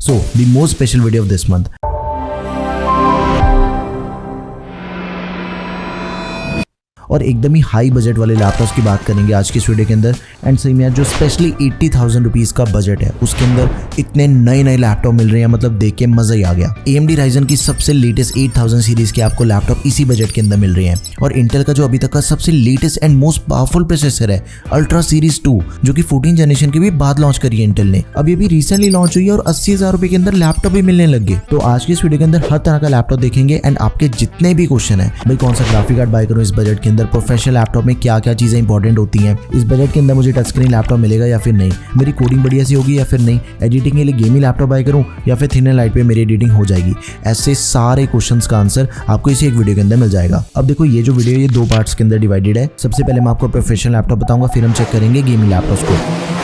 So the most special video of this month. और एकदम ही high budget वाले laptops की बात करेंगे आज की इस वीडियो के अंदर। एंड सही में जो स्पेशली 80,000 रुपीज़ का बजट है उसके अंदर इतने नए नए लैपटॉप मिल रहे हैं, मतलब देख के मज़ा ही आ गया। AMD Ryzen की सबसे लेटेस्ट 8000 सीरीज़ के आपको लैपटॉप इसी बजट के अंदर मिल रहे हैं। और इंटेल का जो अभी तक का सबसे latest and most powerful processor है अल्ट्रा सीरीज 2, जो कि 14 जनरेशन के भी बाद लॉन्च करी है इंटेल ने, अभी रिसेंटली लॉन्च हुई है और 80,000 रुपये के अंदर लैपटॉप भी मिलने लग गए। तो आज की इस वीडियो के अंदर हर तरह का लैपटॉप देखेंगे एंड आपके जितने भी क्वेश्चन है, भाई कौन सा ग्राफिक कार्ड बाय करूँ इस बजट के अंदर, प्रोफेशनल लैपटॉप में क्या क्या चीज़ें इंपॉर्टेंट होती हैं, इस बजट के अंदर मुझे टच स्क्रीन लैपटॉप मिलेगा या फिर नहीं, मेरी कोडिंग बढ़िया सी होगी या फिर नहीं, एडिटिंग के लिए गेमिंग लैपटॉप बाय करूं या फिर थिन एंड लाइट पे मेरी एडिटिंग हो जाएगी, ऐसे सारे क्वेश्चंस का आंसर आपको इसी एक वीडियो के अंदर मिल जाएगा। अब देखो ये जो वीडियो ये 2 पार्ट्स के अंदर डिवाइडेड है। सबसे पहले मैं आपको प्रोफेशनल लैपटॉप बताऊंगा, फिर हम चेक करेंगे गेमिंग लैपटॉप्स को।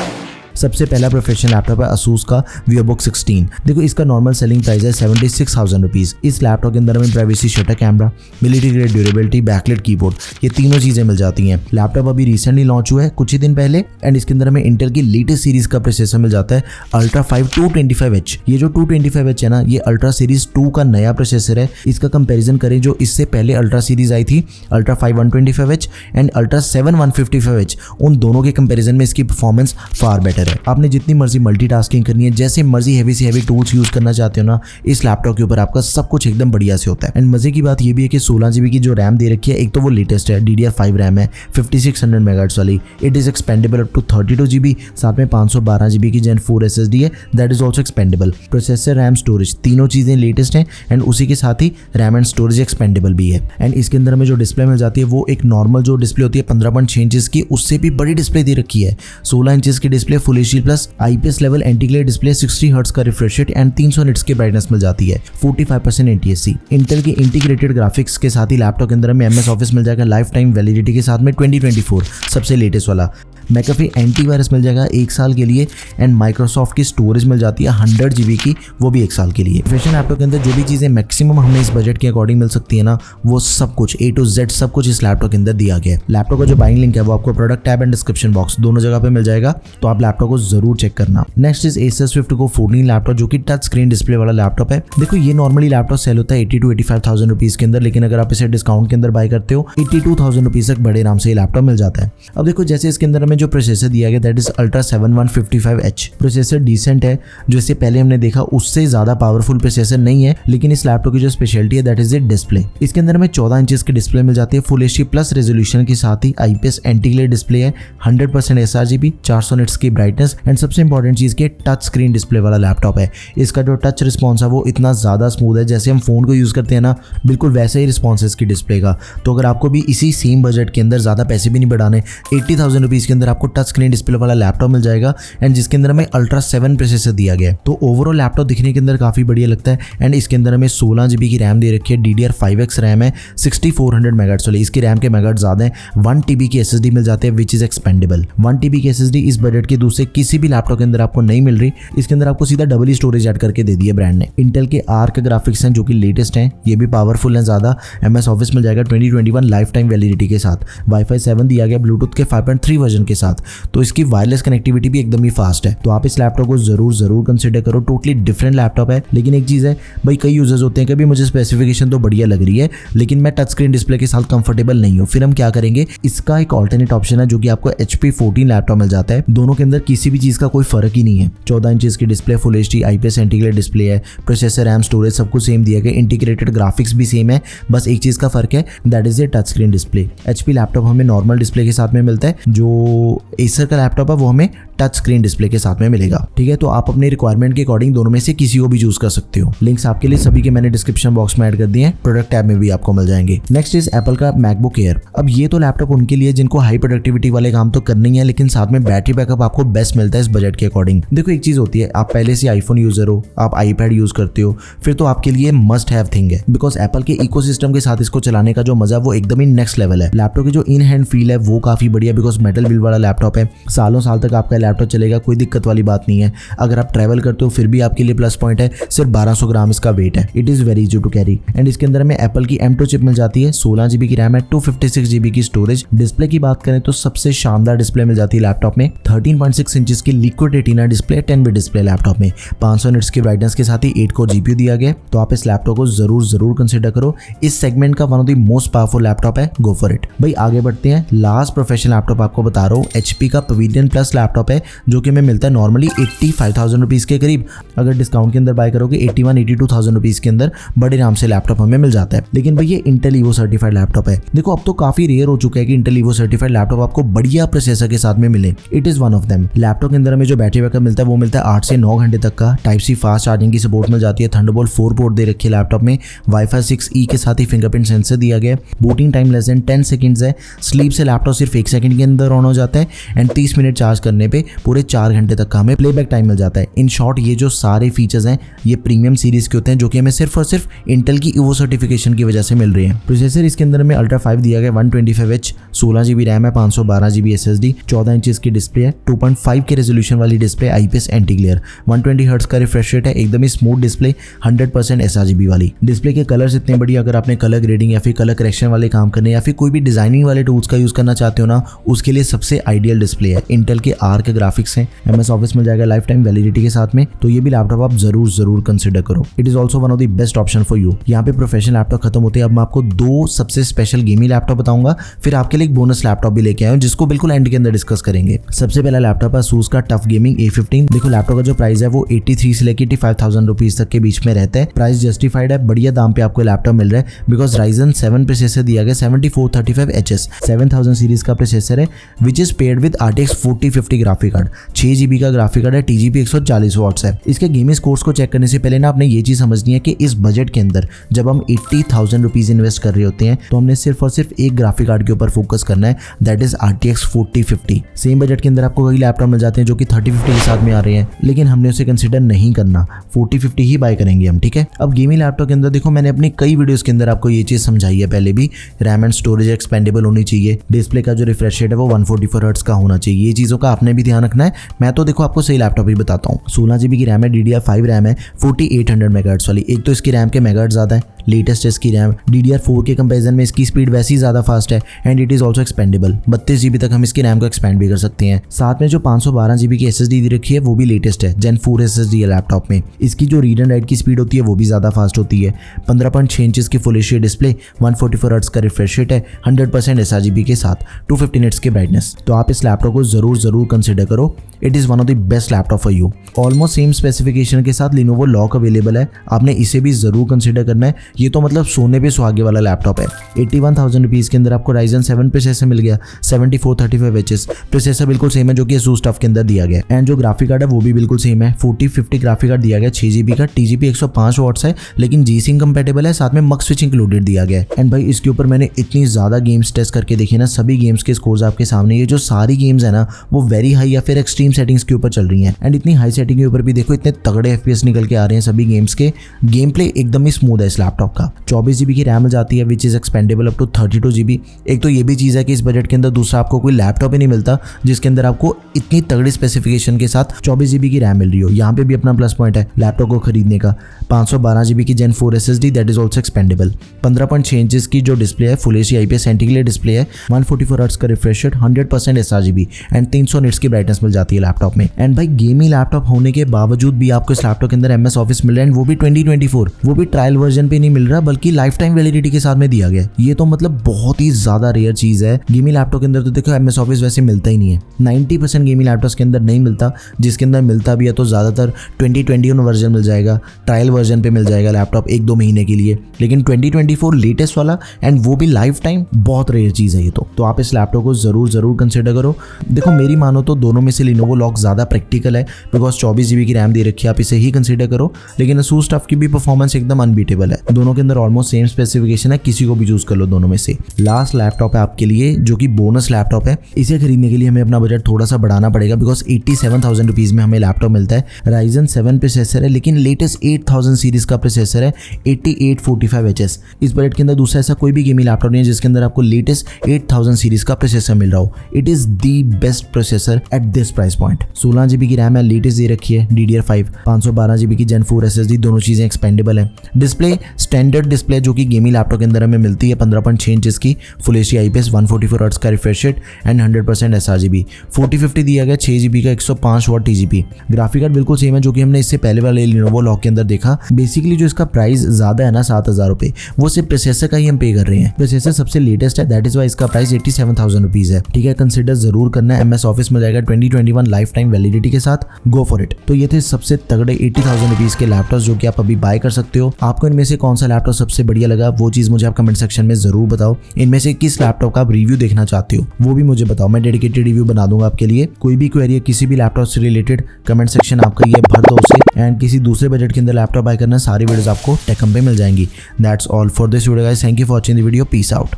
सबसे पहला प्रोफेशनल लैपटॉप है Asus का VivoBook 16। देखो इसका नॉर्मल सेलिंग प्राइस है 76,000 रुपीज़। इस लैपटॉप के अंदर हमें privacy shutter camera, military grade durability, backlight keyboard, ये तीनों चीज़ें मिल जाती हैं। लैपटॉप अभी रिसेंटली लॉन्च हुआ है कुछ ही दिन पहले एंड इसके अंदर हमें इंटेल की लेटेस्ट सीरीज का प्रोसेसर मिल जाता है अल्ट्रा 5 225H। ये जो 225H है ना, ये अल्ट्रा सीरीज 2 का नया प्रोसेसर है। इसका कंपेरिजन करें जो इससे पहले अल्ट्रा सीरीज आई थी ultra 5 125H and ultra 7 155H, उन दोनों के कंपेरिजन में इसकी परफॉर्मेंस फार बेटर है। आपने जितनी मर्जी मल्टीटास्किंग करनी है, जैसे मर्जी हैवी से हैवी टूल्स यूज करना चाहते हो ना, इस लैपटॉप के ऊपर आपका सब कुछ एकदम बढ़िया से होता है। एंड मजे की बात ये भी है कि 16 GB की जो रैम दे रखी है, एक तो वो लेटेस्ट है DDR5 रैम है 5600 मेगाहर्ट्ज वाली, it is expandable up to 32 GB, साथ में 512 GB की Gen 4 SSD है, that is also expendable. Processor, RAM, storage तीनों चीजें लेटेस्ट हैं एंड उसी के साथ ही रैम एंड स्टोरेज एक्सपेंडेबल भी है। एंड इसके अंदर हमें जो डिस्प्ले मिल जाती है वो एक नॉर्मल जो डिस्प्ले होती है 15.6 इंचेस की, उससे भी बड़ी डिस्प्ले दे रखी है। 16 इंचेस की display, full HD plus IPS level anti glare display, 60 hertz का रिफ्रेश रेट एंड 300 निट्स की ब्राइटनेस मिल जाती है, 45% NTSC। इंटेल की इंटीग्रेटेड ग्राफिक्स के साथ ही लैपटॉप के अंदर हमें MS ऑफिस मिल जाएगा लाइफ टाइम वैलिडिटी के साथ में 2024 सबसे लेटेस्ट वाला। मैकेफी एंटीवायरस मिल जाएगा 1 साल के लिए एंड माइक्रोसॉफ्ट की स्टोरेज मिल जाती है 100 GB की, वो भी 1 साल के लिए। प्रोफेशनल लैपटॉप के अंदर जो भी चीज़ें मैक्सिमम हमें इस बजट के अकॉर्डिंग मिल सकती है ना, वो सब कुछ A to Z सब कुछ इस लैपटॉप के अंदर दिया गया है। लैपटॉप का जो बाइंग लिंक है वो आपको product tab and description box दोनों जगह पे मिल जाएगा, तो आप लैपटॉप को जरूर चेक करना। Next is Acer Swift Go 14 laptop, जो कि टच स्क्रीन डिस्प्ले वाला लैपटॉप है। देखो ये नॉर्मली लैपटॉप सेल होता है 80 to 85,000 रुपीज़ के अंदर, लेकिन अगर आप इसे डिस्काउंट के अंदर बाय करते हो 82,000 रुपीज़ तक बड़े आराम से ये लैपटॉप मिल जाता है। अब देखो जैसे इसके अंदर हमें जो प्रोसेसर दिया गया that is ultra 7 155H। Processor decent है, जो इससे पहले हमने देखा उससे ज्यादा पावरफुल प्रोसेसर नहीं है, लेकिन इस लैपटॉप की जो स्पेशलिटी है दैट इज द डिस्प्ले। इसके अंदर हमें 14 इंचेस की डिस्प्ले मिल जाती है फुल HD प्लस रेजोल्यूशन के साथ ही IPS एंटी ग्लेयर डिस्प्ले है, 100% sRGB, 400 निट्स की ब्राइटनेस एंड सबसे इंपॉर्टेंट चीज के टच स्क्रीन डिस्प्ले वाला लैपटॉप है। इसका जो टच रिस्पॉन्स है वो इतना ज्यादा स्मूथ है, जैसे हम फोन को यूज करते हैं ना, बिल्कुल वैसे ही रिस्पॉन्स है इसकी डिस्प्ले का। तो अगर आपको भी इसी सेम बजट के अंदर ज्यादा पैसे भी नहीं बढ़ाने, 80,000 रुपीज के अंदर आपको टच स्क्रीन डिस्प्ले वाला लैपटॉप मिल जाएगा एंड जिसके अंदर हमें अल्ट्रा 7 प्रोसेसर दिया गया है, तो ओवरऑल लैपटॉप दिखने के अंदर काफी बढ़िया लगता है। एंड इसके अंदर हमें 16 GB की रैम दे रखी है, DDR5X रैम है, 6400 मेगाहर्ट्ज वाली, इसकी रैम के मेगाहर्ट्ज ज्यादा है, 1 TB की SSD मिल जाते हैं विच इज एक्सपेंडेबल। 1 TB की SSD इस बजट के दूसरे किसी भी लैपटॉप के अंदर आपको नहीं मिल रही, इसके अंदर आपको सीधा डबल स्टोरेज ऐड करके दे दिया ब्रांड ने। इंटेल के आर्क ग्राफिक्स हैं जो कि लेटेस्ट हैं, ये भी पावरफुल हैं ज्यादा। MS ऑफिस मिल जाएगा 2021 लाइफ टाइम वैलिडिटी के साथ, Wi-Fi 7 दिया गया ब्लूटूथ के 5.3 वर्जन के साथ, तो इसकी वायरलेस कनेक्टिविटी भी एकदम ही फास्ट है। तो आप इस लैपटॉप को जरूर कंसिडर करो। टोटली डिफरेंट लैपटॉप है, लेकिन एक चीज़ है भाई, कई यूजर्स होते हैं कि भी मुझे स्पेसिफिकेशन तो बढ़िया लग रही है लेकिन मैं टच स्क्रीन डिस्प्ले के साथ कंफर्टेबल नहीं हूँ, फिर हम क्या करेंगे, इसका एक ऑल्टरनेट ऑप्शन है जो कि आपको HP 14 लैपटॉप मिल जाता है। दोनों के अंदर किसी भी चीज़ का कोई फर्क ही नहीं है, 14 इंचेस की display, full HD IPS anti glare display है, प्रोसेसर, रैम, स्टोरेज सब कुछ सेम दिया गया, इंटीग्रेटेड ग्राफिक्स भी सेम है, बस एक चीज़ का फर्क है that is a touch screen display. HP laptop हमें नॉर्मल डिस्प्ले के साथ में मिलता है, जो Acer का लैपटॉप है वो हमें टच स्क्रीन डिस्प्ले के साथ में मिलेगा। ठीक है, तो आप अपने रिक्वायरमेंट के अकॉर्डिंग दोनों में से किसी को भी चूज कर सकते हो। लिंक्स आपके लिए सभी के मैंने डिस्क्रिप्शन बॉक्स में ऐड कर दिए हैं, प्रोडक्ट टैब में भी आपको मिल जाएंगे। नेक्स्ट इज एप्पल का मैकबुक एयर। अब ये तो लैपटॉप उनके लिए जिनको हाई प्रोडक्टिविटी वाले काम तो करनी है, लेकिन साथ में बैटरी बैकअप आपको बेस्ट मिलता है इस बजट के अकॉर्डिंग। देखो एक चीज होती है, आप पहले से आईफोन यूजर हो, आप iPad यूज करते हो, फिर तो आपके लिए मस्ट हैव थिंग है, बिकॉज एप्पल के इकोसिस्टम के साथ इसको चलाने का जो मजा है वो एकदम ही नेक्स्ट लेवल है। लैपटॉप की जो इन हैंड फील है वो काफी बढ़िया, बिकॉज मेटल बिल्ड वाला लैपटॉप है, सालों साल तक आपका लैपटॉप चलेगा, कोई दिक्कत वाली बात नहीं है। अगर आप ट्रैवल करते हो फिर भी आपके लिए प्लस पॉइंट है, सिर्फ 1200 ग्राम इसका वेट है। It is very easy to carry. And इसके अंदर हमें एप्पल की M2 चिप मिल जाती है, 16 GB की रैम है, 256 GB की स्टोरेज। डिस्प्ले की बात करें तो सबसे शानदार डिस्प्ले मिल जाती है लैपटॉप में, 13.6 इंचेस की liquid retina display, 10 bit display laptop में, 500 निट्स की ब्राइटनेस के साथ ही 8 कोर GPU दिया गया। तो आप इस लैपटॉप को जरूर कंसिडर करो, इस सेगमेंट का one of the most powerful laptop है, गो फॉर इट। भाई आगे बढ़ते हैं, लास्ट प्रोफेशनल लैपटॉप आपको बता रहा हूँ, HP का पवेलियन प्लस लैपटॉप है, जो कि हमें मिलता है नॉर्मली 85,000 रुपीज़ के करीब। अगर डिस्काउंट के अंदर बाय करोगे 81-82,000 रुपीज़ के अंदर बड़े आराम से लैपटॉप हमें मिल जाता है। लेकिन भाई ये इंटेल ईवो सर्टिफाइड लैपटॉप है। देखो अब तो काफी रेयर हो चुका है कि इंटेल ईवो सर्टिफाइड लैपटॉप आपको बढ़िया प्रोसेसर के साथ में मिले। It is one of them. Laptop के अंदर हमें जो बैटरी बैकअप मिलता है वो मिलता है 8 से 9 घंटे तक का। टाइप सी फास्ट चार्जिंग की सपोर्ट मिल जाती है, थंडरबोल्ट 4 पोर्ट दे रखी है लैपटॉप में, वाईफाई 6E के साथ ही फिंगरप्रिंट सेंसर दिया गया है, booting time less than 10 seconds है, स्लीप से लैपटॉप सिर्फ 1 सेकंड के अंदर ऑन हो जाता है, एंड 30 मिनट चार्ज करने पे पूरे 4 घंटे तक का हमें प्लेबैक टाइम मिल जाता है। इन शॉर्ट ये जो सारे फीचर्स हैं ये प्रीमियम सीरीज के होते हैं, जो कि हमें सिर्फ और सिर्फ इंटेल की ईवो सर्टिफिकेशन की वजह से मिल रही है। प्रोसेसर इसके अंदर में अल्ट्रा 5 दिया गया, 125Hz, 16 GB रैम है, 512 GB SSD, 14 इंचेस की डिस्प्ले है, 2.5 के रेजोल्यूशन वाली display, IPS anti glare, 120 hertz का रिफ्रेश रेट है, एकदम ही स्मूथ डिस्प्ले, 100% sRGB वाली। डिस्प्ले के कलर्स इतने बढ़िया, अगर आपने कलर ग्रेडिंग या फिर कलर करेक्शन वाले काम करने या फिर कोई भी डिजाइनिंग वाले टूल्स का यूज करना चाहते हो ना, उसके लिए सबसे आइडियल डिस्प्ले है। इंटेल के आर्क ग्राफिक्स हैं, MS ऑफिस मिल जाएगा लाइफ टाइम वैलिडिटी के साथ में, तो ये भी लैपटॉप आप जरूर कंसिडर करो। It is also one of the best option for you. यहाँ पे प्रोफेशनल लैपटॉप खत्म होते हैं, अब मैं आपको 2 सबसे स्पेशल गेमिंग लैपटॉप बताऊंगा, फिर आपके लिए एक बोनस लैपटॉप भी लेके आया हूं जिसको बिल्कुल एंड के अंदर डिस्कस करेंगे। सबसे पहला लैपटॉप है ASUS का टफ गेमिंग A15। देखो लैपटॉप का जो प्राइस है वो 83 से लेकर 85,000 रुपीज तक के बीच में रहता है। प्राइस जस्टिफाइड है, बढ़िया दाम पे आपको लैपटॉप मिल रहा है, बिकॉज Ryzen 7 प्रोसेसर दिया गया, 7435HS 7000 सीरीज का प्रोसेसर है, which is paid with RTX 4050 graphic card, 6 GB का ग्राफिक कार्ड है, TGP 140 वॉट्स है। इसके गेमिंग स्कोर्स को चेक करने से पहले ना आपने ये चीज समझनी है कि इस बजट के अंदर जब हम 80,000 रुपीज इन्वेस्ट कर रहे होते हैं तो हमने सिर्फ और सिर्फ एक ग्राफिक कार्ड के ऊपर फोकस करना है, that is RTX 4050। Same budget के अंदर आपको कई लैपटॉप मिल जाते हैं जो कि 3050 के साथ में आ रहे हैं, लेकिन हमने उसे कंसिडर नहीं करना, 4050 ही बाय करेंगे हम, ठीक है। अब गेमिंग लैपटॉप के अंदर देखो मैंने अपनी कई वीडियोस के अंदर आपको ये चीज समझाई है पहले भी, रैम एंड स्टोरेज एक्सपेंडेबल होनी चाहिए, डिस्प्ले का जो रिफ्रेश रेट है वो 144 हर्ट्ज का होना चाहिए, ये चीजों का आपने भी ध्यान रखना है। मैं तो देखो आपको सही लैपटॉप ही बताता हूँ। 16 GB की रैम है, DDR5 रैम है, 4800 मेगाहर्ट्ज वाली। एक तो इसकी रैम के मेगाहर्ट्ज ज्यादा है, लेटेस्ट इसकी रैम, DDR4 के कंपैरिजन में इसकी स्पीड वैसी ज़्यादा फास्ट है, and it is also expendable, 32 GB तक हम इसकी रैम को एक्सपेंड भी कर सकते हैं। साथ में जो 512 GB की SSD दी रखी है वो भी लेटेस्ट है, Gen 4 SSD है लैपटॉप में। इसकी जो रीड एंड राइट की स्पीड होती है वो भी ज़्यादा फास्ट होती है। 15.6 इंचेस की फुल एचडी डिस्प्ले, 144 हर्ट्ज का रिफ्रेश रेट है, 100% sRGB के साथ, 250 निट्स की ब्राइटनेस। तो आप इस लैपटॉप को जरूर कंसिडर करो, it is one of the best laptop for you. Almost same specification के साथ Lenovo Lock अवेलेबल है, आपने इसे भी जरूर कंसिडर करना है। ये तो मतलब सोने पे सुहागे वाला लैपटॉप है। 81,000 रुपीज़ के अंदर आपको Ryzen 7 प्रोसेसर मिल गया, 7435HS प्रोसेसर बिल्कुल सेम है जो कि ASUS टफ के अंदर दिया गया, एंड जो ग्राफिक कार्ड है वो भी बिल्कुल सेम है, 4050 ग्राफिक कार्ड दिया गया, 6 GB का, TGP 105 वॉट्स है, लेकिन G-Sync कंपेटेबल है, साथ में मक्स स्विच इंक्लूडेड दिया गया है। एंड भाई इसके ऊपर मैंने इतनी ज़्यादा गेम्स टेस्ट करके देखे ना, सभी गेम्स के स्कोर्स आपके सामने, ये जो सारी गेम्स है ना वो वेरी हाई या फिर एक्सट्रीम सेटिंग्स के ऊपर चल रही हैं, एंड इतनी हाई सेटिंग के ऊपर भी देखो इतने तगड़े FPS निकल के आ रहे हैं सभी गेम्स के। गेम प्ले एकदम ही स्मूथ है इस लैपटॉप का। 24 GB की रैम मिल जाती है, which is expandable up to 32 GB। एक तो ये भी चीज़ है कि इस बजट के अंदर दूसरा आपको कोई लैपटॉप ही नहीं मिलता जिसके अंदर आपको इतनी तगड़ी स्पेसिफिकेशन के साथ 24 GB की रैम मिल रही हो। यहाँ पे भी अपना प्लस पॉइंट है लैपटॉप को खरीदने का। 512 GB की Gen 4 SSD, that is also expendable. 15.6 inches की जो डिस्प्ले है, full HD IPS anti glare display है, 144 हर्ट्ज का refresh rate, 100% sRGB and 300 nits की ब्राइटनेस मिल जाती है लैपटॉप में। एंड भाई गेमिंग लैपटॉप होने के बावजूद भी आपको इस लैपटॉप के अंदर MS ऑफिस मिल रहा है, वो भी 2024, वो भी ट्रायल वर्जन पे नहीं मिल रहा बल्कि लाइफ टाइम वैलिडिटी के साथ में दिया गया। ये तो मतलब बहुत ही ज्यादा रेयर चीज है। गेमिंग लैपटॉप के अंदर तो देखो MS ऑफिस वैसे मिलता ही नहीं है, 90% गेमिंग लैपटॉप के अंदर नहीं मिलता, जिसके अंदर मिलता भी है तो ज्यादातर 2021 वर्जन मिल जाएगा, ट्रायल वर्जन पे मिल जाएगा लैपटॉप 1-2 महीने के लिए, लेकिन 2024 लेटेस्ट वाला एंड वो भी लाइफ टाइम, बहुत रेयर चीज है ये तो आप इस लैपटॉप को जरूर कंसिडर करो। देखो मेरी मानो तो दोनों में से Lenovo Lock ज्यादा प्रैक्टिकल है, बिकॉज 24 GB की रैम दे रखी है, आप इसे ही कंसिडर करो, लेकिन ASUS टफ की भी परफॉर्मेंस एकदम अनबीटेबल है। दोनों के अंदर ऑलमोस्ट सेम स्पेसिफिकेशन है, किसी को भी चूज कर लो दोनों में से। लास्ट लैपटॉप है आपके लिए जो कि बोनस लैपटॉप है, इसे खरीदने के लिए हमें अपना बजट थोड़ा सा बढ़ाना पड़ेगा, बिकॉज 87,000 रुपीज में हमें लैपटॉप मिलता है। Ryzen 7 प्रोसेसर है, लेकिन लेटेस्ट 8000 सीरीज का प्रोसेसर है, 8845HS। इस बजट के अंदर दूसरा ऐसा कोई भी गेमिंग लैपटॉप नहीं है जिसके अंदर आपको लेटेस्ट 8000 सीरीज का प्रोसेसर मिल रहा हो। It is the best processor at this price point. 16 GB की रैम है, लेटेस्ट दे रखी है DDR5, 512 GB की Gen 4 SSD, दोनों चीजें एक्सपेंडेबल है। डिस्प्ले स्टैंडर्ड डिस्प्ले जो कि गेमिंग लैपटॉप के अंदर हमें मिलती है, 15.6 इंच की फुल HD IPS, 144 हर्ट्ज का रिफ्रेश रेट एंड 100% sRGB। 4050 दिया गया, 6 GB का 105 वाट TGP। ग्राफिक कार्ड बिल्कुल सेम है जो कि हमने इससे पहले वाले Lenovo लॉक के अंदर देखा। बेसिकली जो इसका प्राइस ज्यादा है ना 7000 रुपए, वो सिर्फ प्रोसेसर का ही हम पे कर रहे हैं। प्रोसेसर सबसे लेटेस्ट है, दैट इज वाई इसका प्राइस 87,000 रुपीज है। ठीक है, कंसिडर जरूर करना है। MS ऑफिस में जाएगा 2021 लाइफ टाइम वैलिडिटी के साथ, गो फॉर इट। तो ये थे सबसे तगड़े 80,000 रुपीज के लैपटॉप जो कि आप अभी बाय कर सकते हो। आपको इनमें से कौन सा लैपटॉप सबसे बढ़िया लगा वो चीज मुझे आप कमेंट सेक्शन में जरूर बताओ। इनमें से किस लैपटॉप का आप रिव्यू देखना चाहते हो वो भी मुझे बताओ, मैं डेडिकेटेड रिव्यू बना दूंगा आपके लिए। कोई भी क्वेरी है किसी भी लैपटॉप से रिलेटेड, कमेंट सेक्शन आपका ये भर दो उसे, एंड किसी दूसरे बजट के अंदर लैपटॉप बाय करना, सारी वीडियोस आपको टेकम पे मिल जाएंगी। That's all for this video guys, thank you for watching the video, peace out.